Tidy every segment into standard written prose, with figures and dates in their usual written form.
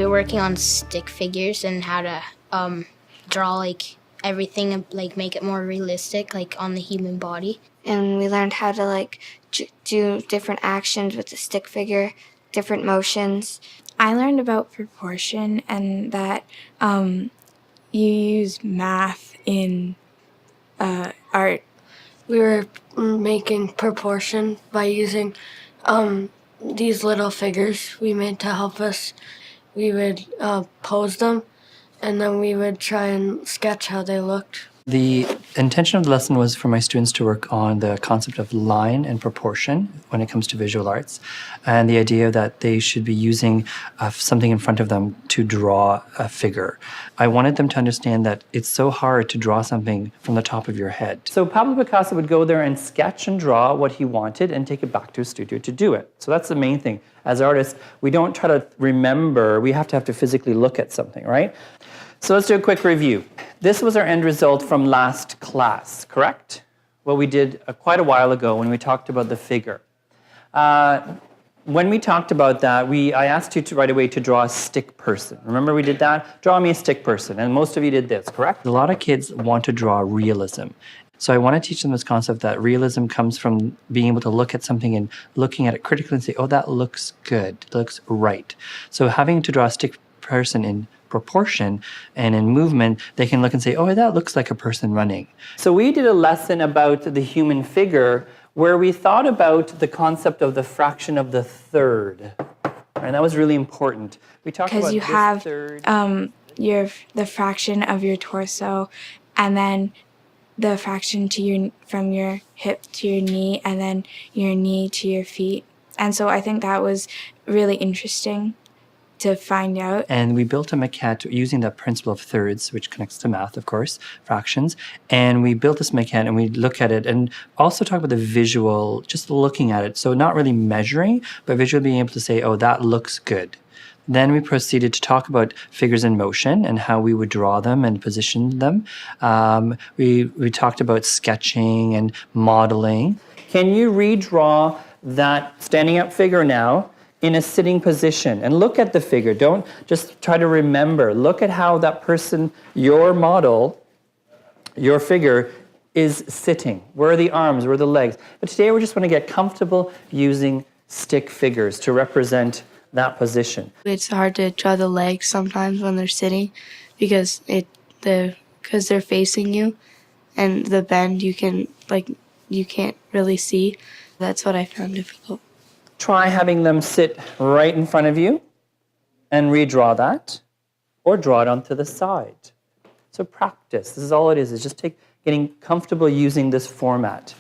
were working on stick figures and how to draw like everything and like make it more realistic, like on the human body. And we learned how to like do different actions with the stick figure, different motions. I learned about proportion and that you use math in art. We were making proportion by using these little figures we made to help us. We would pose them, and then we would try and sketch how they looked. The intention of the lesson was for my students to work on the concept of line and proportion when it comes to visual arts, and the idea that they should be using something in front of them to draw a figure. I wanted them to understand that it's so hard to draw something from the top of your head. So Pablo Picasso would go there and sketch and draw what he wanted and take it back to his studio to do it. So that's the main thing. As artists, we don't try to remember, we have to physically look at something, right? So let's do a quick review. This was our end result from last class, correct? What we did quite a while ago when we talked about the figure. When we talked about that, I asked you to right away to draw a stick person. Remember we did that? Draw me a stick person, and most of you did this, correct? A lot of kids want to draw realism. So I want to teach them this concept that realism comes from being able to look at something and looking at it critically and say, oh, that looks good, looks right. So having to draw a stick person in proportion and in movement, they can look and say, oh, that looks like a person running. So we did a lesson about the human figure where we thought about the concept of the fraction of the third. And that was really important. We talked about because you this have third. the fraction of your torso, and then the fraction to from your hip to your knee, and then your knee to your feet. And so I think that was really interesting to find out. And we built a maquette using the principle of thirds, which connects to math, of course, fractions. And we built this maquette and we look at it and also talk about the visual, just looking at it. So not really measuring, but visually being able to say, oh, that looks good. Then we proceeded to talk about figures in motion and how we would draw them and position them. We talked about sketching and modeling. Can you redraw that standing up figure now in a sitting position? And look at the figure. Don't just try to remember. Look at how that person, your model, your figure, is sitting. Where are the arms? Where are the legs? But today we just want to get comfortable using stick figures to represent that position. It's hard to draw the legs sometimes when they're sitting because they're facing you, and the bend you can't really see. That's what I found difficult. Try having them sit right in front of you and redraw that, or draw it onto the side. So practice. This is all it is just getting comfortable using this format.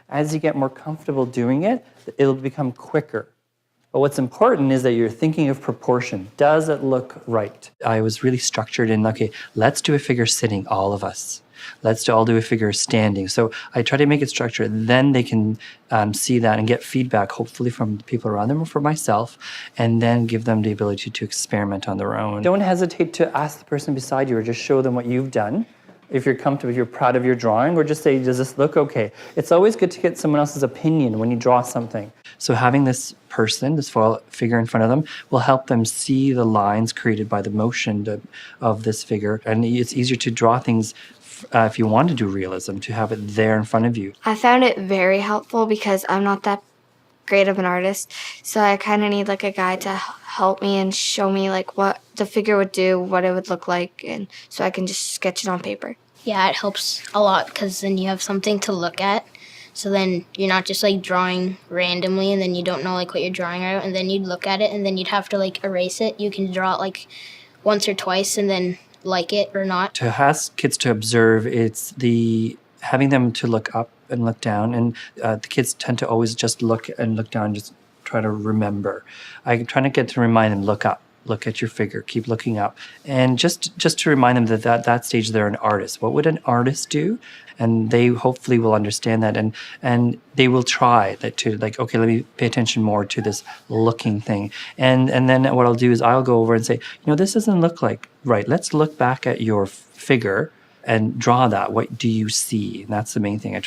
As you get more comfortable doing it, it'll become quicker. But what's important is that you're thinking of proportion. Does it look right? I was really structured in, okay, let's do a figure sitting, all of us. Let's all do a figure standing. So I try to make it structured. Then they can see that and get feedback, hopefully from the people around them or for myself, and then give them the ability to experiment on their own. Don't hesitate to ask the person beside you or just show them what you've done. If you're comfortable, if you're proud of your drawing, or just say, does this look okay? It's always good to get someone else's opinion when you draw something. So having this person, this foil figure in front of them, will help them see the lines created by the motion of this figure. And it's easier to draw things if you want to do realism, to have it there in front of you. I found it very helpful because I'm not that great of an artist, so I kind of need like a guide to help me and show me like what the figure would do, what it would look like, and so I can just sketch it on paper. Yeah, it helps a lot because then you have something to look at. So then you're not just like drawing randomly and then you don't know like what you're drawing out, and then you'd look at it and then you'd have to like erase it. You can draw it like once or twice and then like it or not. To ask kids to observe, it's having them to look up and look down, and the kids tend to always just look and look down, just try to remember. I'm trying to get to remind them, look up, look at your figure, keep looking up, and just to remind them that at that stage they're an artist. What would an artist do? And they hopefully will understand that, and they will try that to like, okay, let me pay attention more to this looking thing. And then what I'll do is I'll go over and say, this doesn't look like right. Let's look back at your figure and draw that. What do you see? And that's the main thing.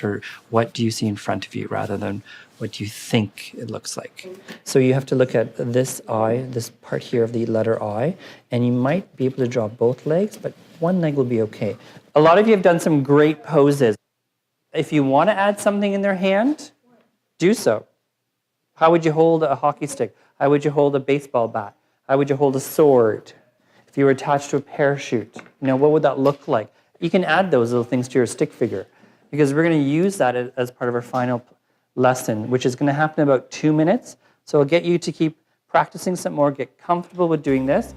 What do you see in front of you rather than What do you think it looks like? So you have to look at this eye, this part here of the letter I, and you might be able to draw both legs, but one leg will be okay. A lot of you have done some great poses. If you want to add something in their hand, do so. How would you hold a hockey stick? How would you hold a baseball bat? How would you hold a sword? If you were attached to a parachute, what would that look like? You can add those little things to your stick figure, because we're going to use that as part of our final lesson, which is going to happen in about 2 minutes. So I'll get you to keep practicing some more, get comfortable with doing this.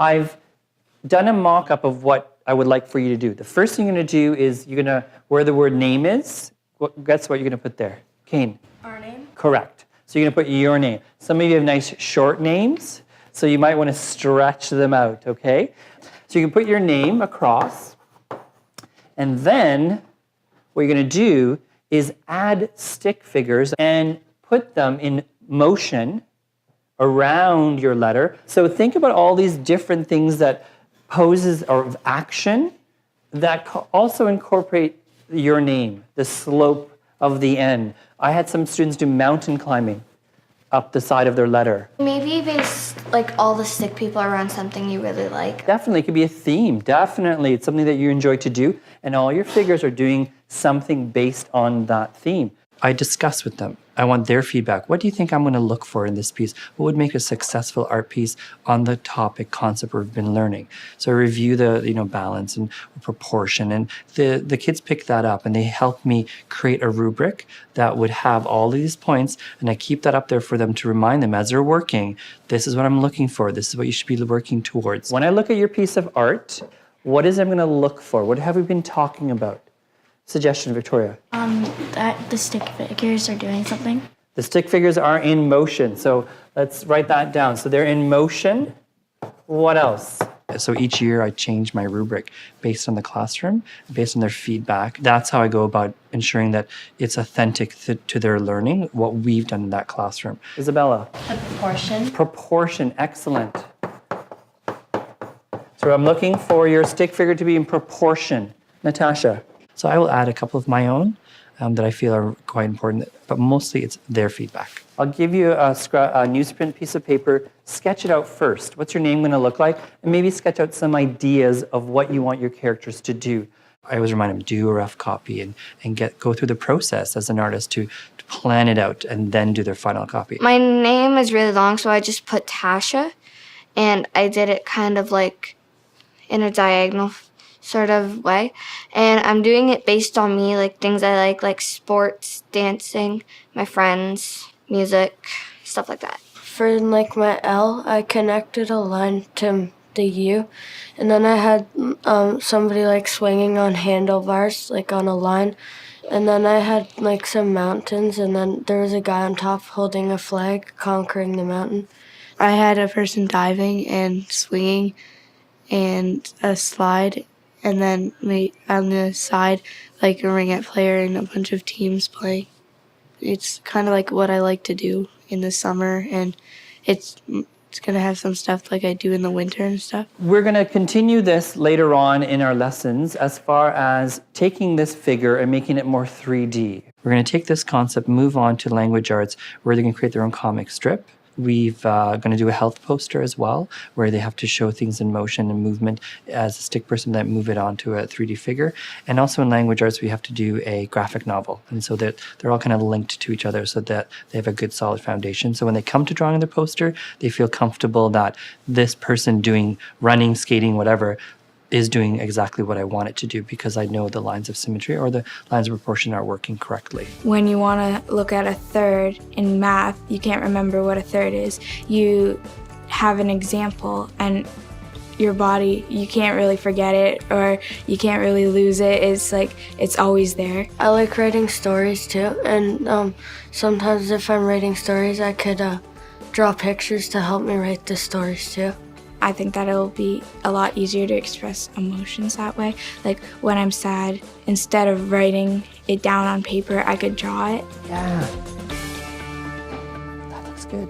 I've done a mock-up of what I would like for you to do. The first thing you're going to do is you're going to, where the word name is, guess what you're going to put there? Kane? Our name? Correct. So you're going to put your name. Some of you have nice short names, so you might want to stretch them out, okay? So you can put your name across, and then what you're going to do is add stick figures and put them in motion around your letter. So think about all these different things that poses or action that also incorporate your name, the slope of the N. I had some students do mountain climbing up the side of their letter. Maybe base like all the stick people around something you really like. Definitely, it could be a theme. Definitely, it's something that you enjoy to do, and all your figures are doing something based on that theme. I discuss with them. I want their feedback. What do you think I'm going to look for in this piece? What would make a successful art piece on the topic concept we've been learning? So I review the balance and proportion, and the kids pick that up, and they help me create a rubric that would have all of these points, and I keep that up there for them to remind them as they're working, this is what I'm looking for. This is what you should be working towards. When I look at your piece of art, what is it I'm going to look for? What have we been talking about? Suggestion, Victoria. That the stick figures are doing something. The stick figures are in motion. So let's write that down. So they're in motion. What else? So each year I change my rubric based on the classroom, based on their feedback. That's how I go about ensuring that it's authentic to their learning, what we've done in that classroom. Isabella. The proportion. Proportion, excellent. So I'm looking for your stick figure to be in proportion. Natasha. So I will add a couple of my own that I feel are quite important, but mostly it's their feedback. I'll give you a newsprint piece of paper, sketch it out first. What's your name going to look like? And maybe sketch out some ideas of what you want your characters to do. I always remind them, do a rough copy and go through the process as an artist to plan it out and then do their final copy. My name is really long, so I just put Tasha, and I did it kind of like in a diagonal sort of way, and I'm doing it based on me, like things I like sports, dancing, my friends, music, stuff like that. For like my L, I connected a line to the U, and then I had somebody like swinging on handlebars, like on a line, and then I had like some mountains, and then there was a guy on top holding a flag, conquering the mountain. I had a person diving and swinging and a slide, and then on the side, like a ringette player and a bunch of teams playing. It's kind of like what I like to do in the summer, and it's going to have some stuff like I do in the winter and stuff. We're going to continue this later on in our lessons as far as taking this figure and making it more 3D. We're going to take this concept, move on to language arts, where they can create their own comic strip. We've going to do a health poster as well, where they have to show things in motion and movement as a stick person, then move it onto a 3D figure. And also in language arts, we have to do a graphic novel. And so that they're all kind of linked to each other so that they have a good solid foundation. So when they come to drawing their poster, they feel comfortable that this person doing running, skating, whatever, is doing exactly what I want it to do because I know the lines of symmetry or the lines of proportion are working correctly. When you want to look at a third in math, you can't remember what a third is. You have an example, and your body, you can't really forget it or you can't really lose it. It's like it's always there. I like writing stories too, and sometimes if I'm writing stories, I could draw pictures to help me write the stories too. I think that it'll be a lot easier to express emotions that way. Like when I'm sad, instead of writing it down on paper, I could draw it. Yeah. That looks good.